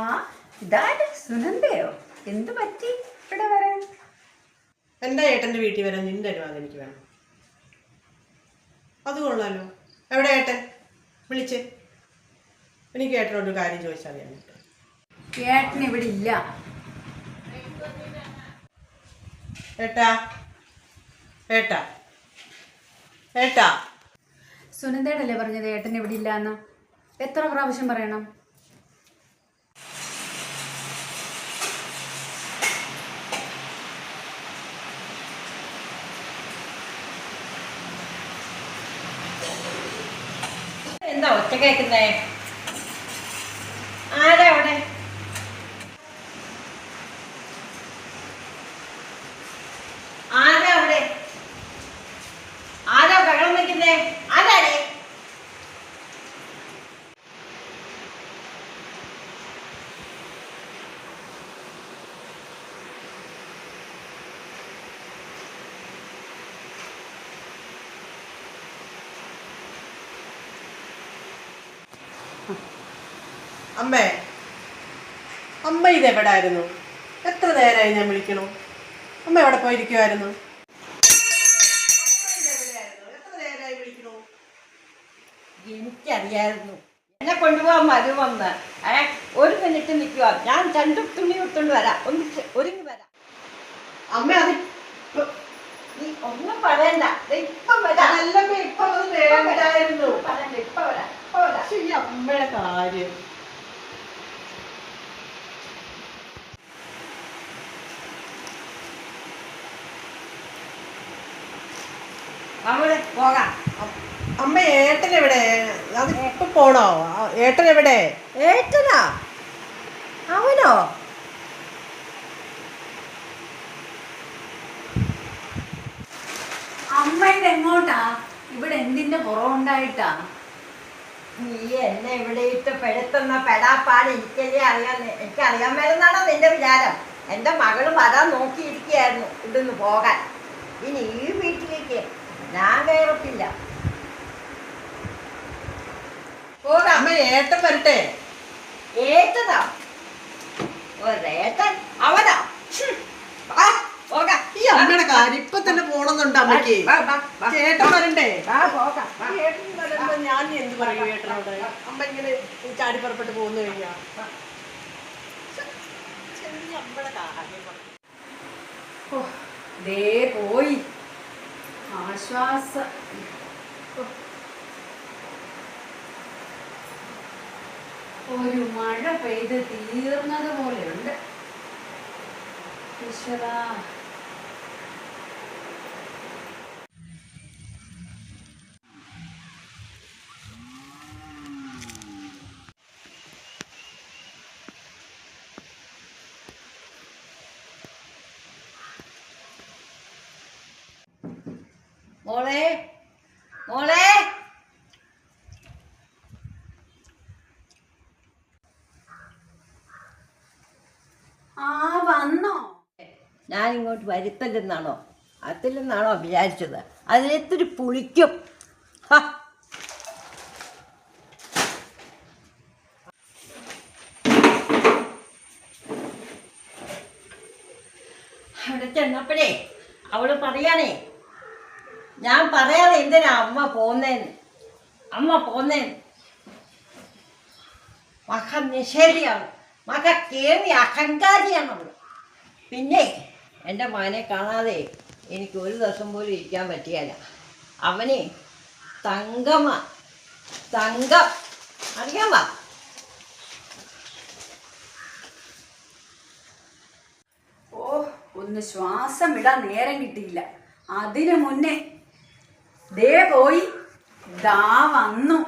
ആ ഇതാര് സുനന്ദയോ? എന്ത് പറ്റി ഇവിടെ വരാൻ? എൻ്റെ ഏട്ടൻ്റെ വീട്ടിൽ വരാൻ നിന്റെ അനുവാദം എനിക്ക് വേണം. അത് കൊള്ളാലോ. എവിടെ ഏട്ടൻ? വിളിച്ച് എനിക്ക് ഏട്ടനോട് കാര്യം ചോദിച്ചറിയാൻ. ഏട്ടൻ ഇവിടെ ഇല്ല. ഏട്ടാ ഏട്ടാ ഏട്ടാ സുനന്ദയോടല്ലേ പറഞ്ഞത് ഏട്ടൻ ഇവിടെ ഇല്ല എന്ന്? എത്ര പ്രാവശ്യം പറയണം? എന്താ ഒറ്റ കേൾക്കുന്നേ? ആരാ അവിടെ? ആരാ അവിടെ? ആരാ ബഹളം വയ്ക്കുന്നേ? ആരാടേ? അമ്മേ, അമ്മ ഇതെവിടായിരുന്നു? എത്ര നേരമായി ഞാൻ വിളിക്കണു? അമ്മ എവിടെ പോയിരിക്കുമായിരുന്നു? എനിക്കറിയായിരുന്നു എന്നെ കൊണ്ടുപോകാൻ വരുമെന്ന്. ഒരു മിനിറ്റ് നിൽക്കുക, ഞാൻ രണ്ട് തുണി കൊടുത്തോണ്ട് വരാം. ഒന്ന് ഒരുങ്ങി വരാം. അമ്മ അത് നീ ഒന്നും പറയണ്ട, ഇപ്പം വരാം. ഇപ്പൊ വേണ്ടായിരുന്നു. പറയണ്ട, ഇപ്പൊ വരാം. ഈ അമ്മയുടെ കാര്യം അവിടെ പോകാം. അമ്മ ഏട്ടൻ എവിടെ? അത് ഇപ്പൊ പോണോ? ഏട്ടൻ എവിടെ? ഏട്ടനാ? അവനോ? അമ്മ ഇതെങ്ങോട്ടാ? ഇവിടെ എന്തിന്റെ കുറവുണ്ടായിട്ടാ? നീ എന്നെ ഇവിടെ ഇട്ട് പെടുത്തുന്ന പെടാപ്പാട് എനിക്കറിയാൻ വരുന്നാണോ നിന്റെ വിചാരം? എൻ്റെ മകള് വരാൻ നോക്കിയിരിക്കുകയായിരുന്നു ഇവിടുന്ന് പോകാൻ. ഇനി ഈ വീട്ടിലേക്ക് ഞാൻ കയറത്തില്ല. പോകാം. അമ്മ ഏട്ടൻ വരട്ടെ. ഏട്ടനാ? ഒരേട്ടൻ? അവനാ? പോകാം. ഈ അമ്മയുടെ കാര്യം ഇപ്പൊ തന്നെ പോണമെന്നുണ്ട് അമ്മയ്ക്ക്. ചേട്ടൻ വരണ്ടേ? ചേട്ടൻ വരുമ്പോ ഞാൻ എന്ത് പറയൂ ഏട്ടനോട്? അമ്മ ഇങ്ങനെ ചാടി പുറപ്പെട്ട് പോകുന്നു കഴിഞ്ഞാ അമ്മയുടെ കാര്യം. ദേ പോയി. ആശ്വാസം. ഒരു മഴ പെയ്ത് തീർന്നത് പോലെയുണ്ട്. ഈശ്വരാ. മോളെ, മോളെ, വന്നോ? ഞാൻ ഇങ്ങോട്ട് വരുത്തല്ലെന്നാണോ അതിലെന്നാണോ വിചാരിച്ചത്? അതിലെത്തിരി പുളിക്കും. അവിടെ ചെന്നപ്പോഴേ അവള് പറയാനേ, ഞാൻ പറയാതെ എന്തിനാ അമ്മ പോന്നേന്ന്. മക നിഷേധിയാണ്, മക കേറി അഹങ്കാരിയാണ് അവള്. പിന്നെ എൻ്റെ മകനെ കാണാതെ എനിക്ക് ഒരു ദിവസം പോലും ഇരിക്കാൻ പറ്റിയല്ല. അവനെ തങ്കം അറിയാമോ? ഓ, ഒന്ന് ശ്വാസം വിടാൻ നേരം കിട്ടിയില്ല. അതിനു മുന്നേ ദേ പോയി ദാ വന്നു.